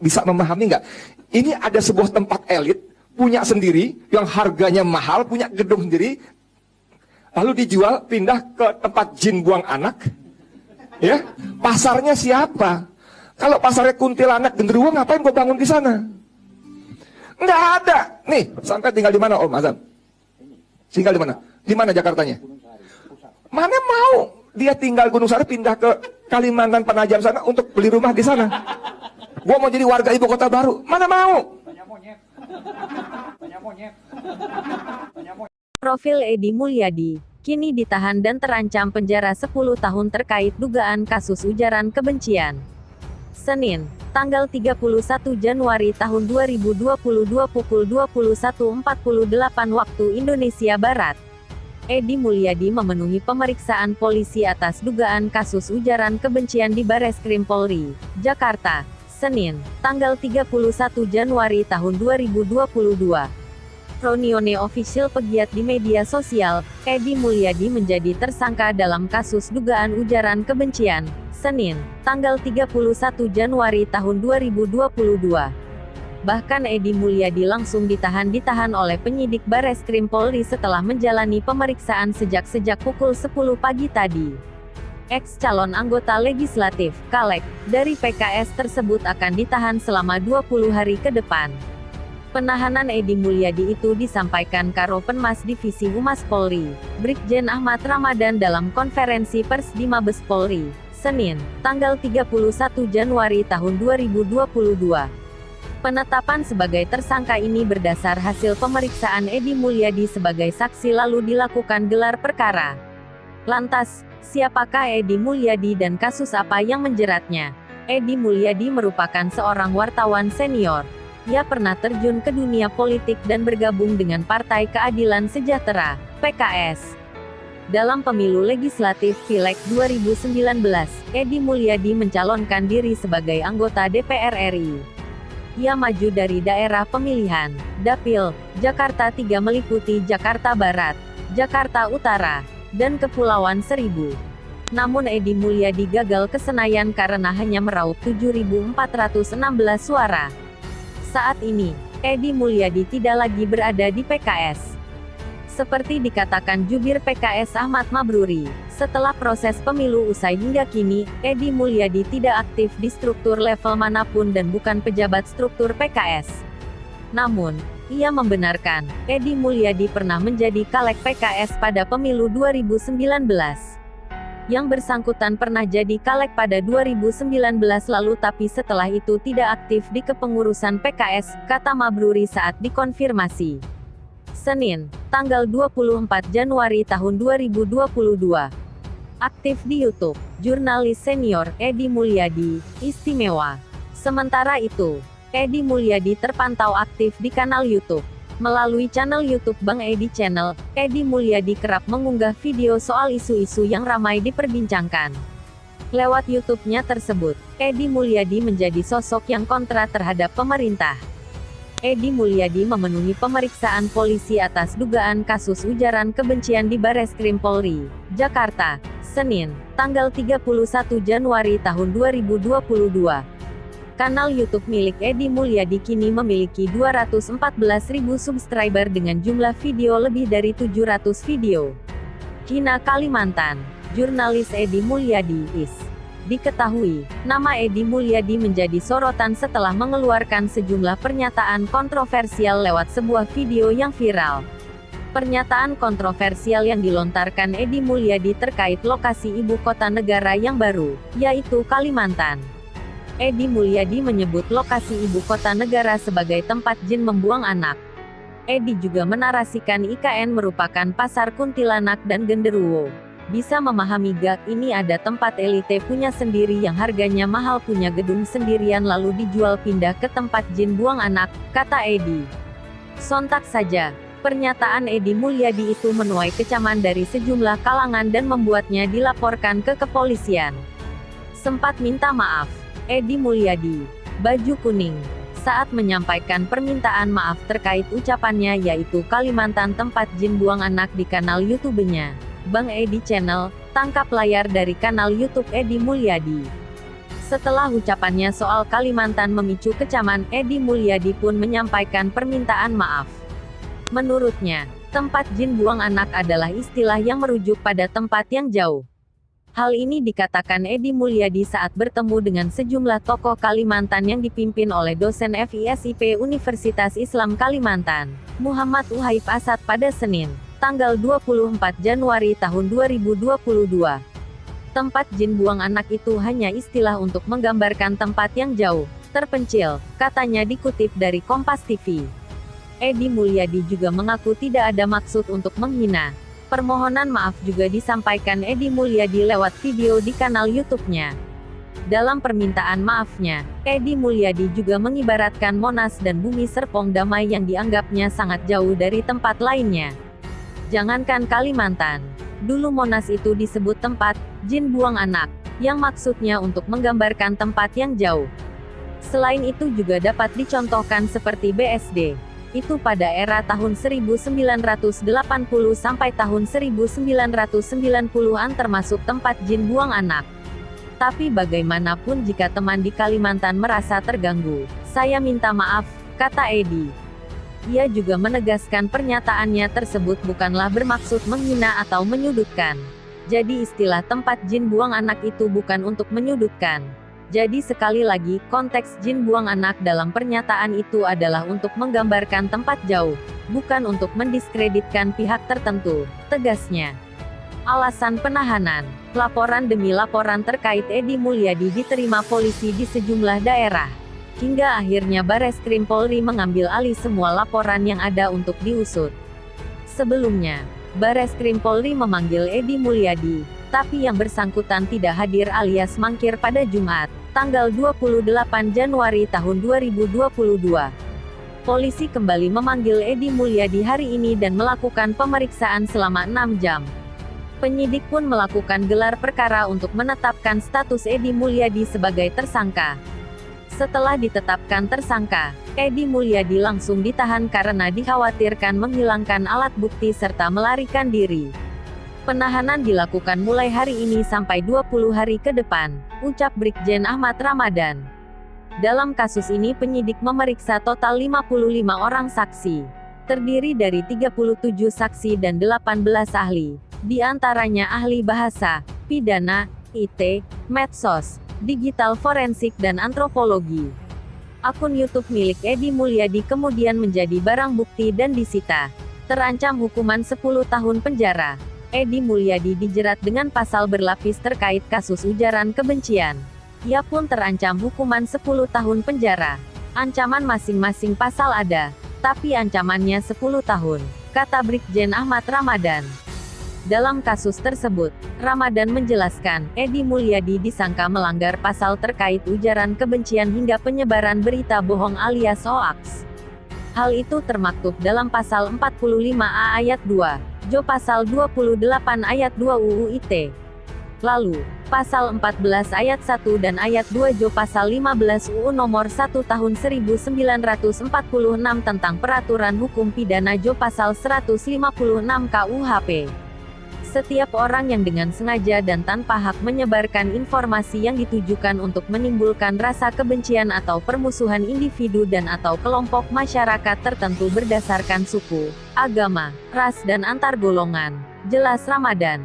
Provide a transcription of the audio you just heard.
Bisa memahami nggak? Ini ada sebuah tempat elit, punya sendiri, yang harganya mahal, punya gedung sendiri, lalu dijual, pindah ke tempat jin buang anak. Ya, pasarnya siapa? Kalau pasarnya kuntilanak, genderuwo, ngapain gue bangun di sana? Nggak ada. Nih, sampai tinggal di mana Om Azam? Tinggal di mana? Di mana Jakartanya? Mana mau dia tinggal Gunung Sari, pindah ke Kalimantan Penajam sana untuk beli rumah di sana? Gua mau jadi warga ibu kota baru, mana mau? Banyak monyet. Banyak monyet. Profil Edi Mulyadi kini ditahan dan terancam penjara 10 tahun terkait dugaan kasus ujaran kebencian. Senin, tanggal 31 Januari tahun 2022 pukul 21.48 waktu Indonesia Barat. Edi Mulyadi memenuhi pemeriksaan polisi atas dugaan kasus ujaran kebencian di Bareskrim Polri, Jakarta. Senin, tanggal 31 Januari tahun 2022. Ronione Official pegiat di media sosial, Edi Mulyadi menjadi tersangka dalam kasus dugaan ujaran kebencian. Senin, tanggal 31 Januari tahun 2022. Bahkan Edi Mulyadi langsung ditahan oleh penyidik Bareskrim Polri setelah menjalani pemeriksaan sejak pukul 10 pagi tadi. Ex-calon anggota legislatif, Caleg, dari PKS tersebut akan ditahan selama 20 hari ke depan. Penahanan Edi Mulyadi itu disampaikan Karopenmas Divisi Humas Polri, Brigjen Ahmad Ramadan dalam konferensi pers di Mabes Polri, Senin, tanggal 31 Januari tahun 2022. Penetapan sebagai tersangka ini berdasar hasil pemeriksaan Edi Mulyadi sebagai saksi lalu dilakukan gelar perkara. Lantas, siapakah Edi Mulyadi dan kasus apa yang menjeratnya? Edi Mulyadi merupakan seorang wartawan senior. Ia pernah terjun ke dunia politik dan bergabung dengan Partai Keadilan Sejahtera, PKS. Dalam pemilu legislatif Pileg 2019, Edi Mulyadi mencalonkan diri sebagai anggota DPR RI. Ia maju dari daerah pemilihan, Dapil, Jakarta 3 meliputi Jakarta Barat, Jakarta Utara, dan Kepulauan Seribu. Namun Edi Mulyadi gagal ke Senayan karena hanya meraup 7.416 suara. Saat ini, Edi Mulyadi tidak lagi berada di PKS. Seperti dikatakan jubir PKS Ahmad Mabruri, setelah proses pemilu usai hingga kini, Edi Mulyadi tidak aktif di struktur level manapun dan bukan pejabat struktur PKS. Namun, ia membenarkan, Edi Mulyadi pernah menjadi caleg PKS pada pemilu 2019. Yang bersangkutan pernah jadi caleg pada 2019 lalu tapi setelah itu tidak aktif di kepengurusan PKS, kata Mabruri saat dikonfirmasi. Senin, tanggal 24 Januari tahun 2022. Aktif di YouTube, jurnalis senior, Edi Mulyadi, istimewa. Sementara itu, Edi Mulyadi terpantau aktif di kanal YouTube. Melalui channel YouTube Bang Edi Channel, Edi Mulyadi kerap mengunggah video soal isu-isu yang ramai diperbincangkan. Lewat YouTube-nya tersebut, Edi Mulyadi menjadi sosok yang kontra terhadap pemerintah. Edi Mulyadi memenuhi pemeriksaan polisi atas dugaan kasus ujaran kebencian di Bareskrim Polri, Jakarta, Senin, tanggal 31 Januari tahun 2022. Kanal YouTube milik Edi Mulyadi kini memiliki 214.000 subscriber dengan jumlah video lebih dari 700 video. Kina Kalimantan, jurnalis Edi Mulyadi is. Diketahui, nama Edi Mulyadi menjadi sorotan setelah mengeluarkan sejumlah pernyataan kontroversial lewat sebuah video yang viral. Pernyataan kontroversial yang dilontarkan Edi Mulyadi terkait lokasi ibu kota negara yang baru, yaitu Kalimantan. Edi Mulyadi menyebut lokasi ibu kota negara sebagai tempat jin membuang anak. Edi juga menarasikan IKN merupakan pasar kuntilanak dan genderuwo. Bisa memahami gak, ini ada tempat elite punya sendiri yang harganya mahal, punya gedung sendirian lalu dijual pindah ke tempat jin buang anak, kata Edi. Sontak saja, pernyataan Edi Mulyadi itu menuai kecaman dari sejumlah kalangan dan membuatnya dilaporkan ke kepolisian. sempat minta maaf. Edi Mulyadi, baju kuning, saat menyampaikan permintaan maaf terkait ucapannya yaitu Kalimantan tempat jin buang anak di kanal YouTube-nya, Bang Edi Channel, tangkap layar dari kanal YouTube Edi Mulyadi. Setelah ucapannya soal Kalimantan memicu kecaman, Edi Mulyadi pun menyampaikan permintaan maaf. Menurutnya, tempat jin buang anak adalah istilah yang merujuk pada tempat yang jauh. Hal ini dikatakan Edi Mulyadi saat bertemu dengan sejumlah tokoh Kalimantan yang dipimpin oleh dosen FISIP Universitas Islam Kalimantan, Muhammad Uhaib Asad pada Senin, tanggal 24 Januari tahun 2022. Tempat jin buang anak itu hanya istilah untuk menggambarkan tempat yang jauh, terpencil, katanya dikutip dari Kompas TV. Edi Mulyadi juga mengaku tidak ada maksud untuk menghina. Permohonan maaf juga disampaikan Edi Mulyadi lewat video di kanal YouTube-nya. Dalam permintaan maafnya, Edi Mulyadi juga mengibaratkan Monas dan Bumi Serpong Damai yang dianggapnya sangat jauh dari tempat lainnya. Jangankan Kalimantan, dulu Monas itu disebut tempat jin buang anak, yang maksudnya untuk menggambarkan tempat yang jauh. Selain itu juga dapat dicontohkan seperti BSD. Itu pada era tahun 1980 sampai tahun 1990-an termasuk tempat jin buang anak. Tapi bagaimanapun jika teman di Kalimantan merasa terganggu, saya minta maaf, kata Edi. Ia juga menegaskan pernyataannya tersebut bukanlah bermaksud menghina atau menyudutkan. Jadi istilah tempat jin buang anak itu bukan untuk menyudutkan. Jadi sekali lagi, konteks jin buang anak dalam pernyataan itu adalah untuk menggambarkan tempat jauh, bukan untuk mendiskreditkan pihak tertentu, tegasnya. Alasan penahanan, laporan demi laporan terkait Edi Mulyadi diterima polisi di sejumlah daerah. Hingga akhirnya Bareskrim Polri mengambil alih semua laporan yang ada untuk diusut. Sebelumnya, Bareskrim Polri memanggil Edi Mulyadi, tapi yang bersangkutan tidak hadir alias mangkir pada Jumat, tanggal 28 Januari tahun 2022. Polisi kembali memanggil Edi Mulyadi hari ini dan melakukan pemeriksaan selama 6 jam. Penyidik pun melakukan gelar perkara untuk menetapkan status Edi Mulyadi sebagai tersangka. Setelah ditetapkan tersangka, Edi Mulyadi langsung ditahan karena dikhawatirkan menghilangkan alat bukti serta melarikan diri. Penahanan dilakukan mulai hari ini sampai 20 hari ke depan, ucap Brigjen Ahmad Ramadan. Dalam kasus ini penyidik memeriksa total 55 orang saksi, terdiri dari 37 saksi dan 18 ahli, di antaranya ahli bahasa, pidana, IT, medsos, digital forensik dan antropologi. Akun YouTube milik Edi Mulyadi kemudian menjadi barang bukti dan disita. Terancam hukuman 10 tahun penjara. Edi Mulyadi dijerat dengan pasal berlapis terkait kasus ujaran kebencian. Ia pun terancam hukuman 10 tahun penjara. Ancaman masing-masing pasal ada, tapi ancamannya 10 tahun, kata Brigjen Ahmad Ramadan. Dalam kasus tersebut, Ramadan menjelaskan, Edi Mulyadi disangka melanggar pasal terkait ujaran kebencian hingga penyebaran berita bohong alias hoaks. Hal itu termaktub dalam pasal 45A ayat 2. Jo pasal 28 ayat 2 UU ITE. Lalu, pasal 14 ayat 1 dan ayat 2 Jo pasal 15 UU nomor 1 tahun 1946 tentang peraturan hukum pidana Jo pasal 156 KUHP. Setiap orang yang dengan sengaja dan tanpa hak menyebarkan informasi yang ditujukan untuk menimbulkan rasa kebencian atau permusuhan individu dan atau kelompok masyarakat tertentu berdasarkan suku, agama, ras dan antar golongan, jelas Ramadan.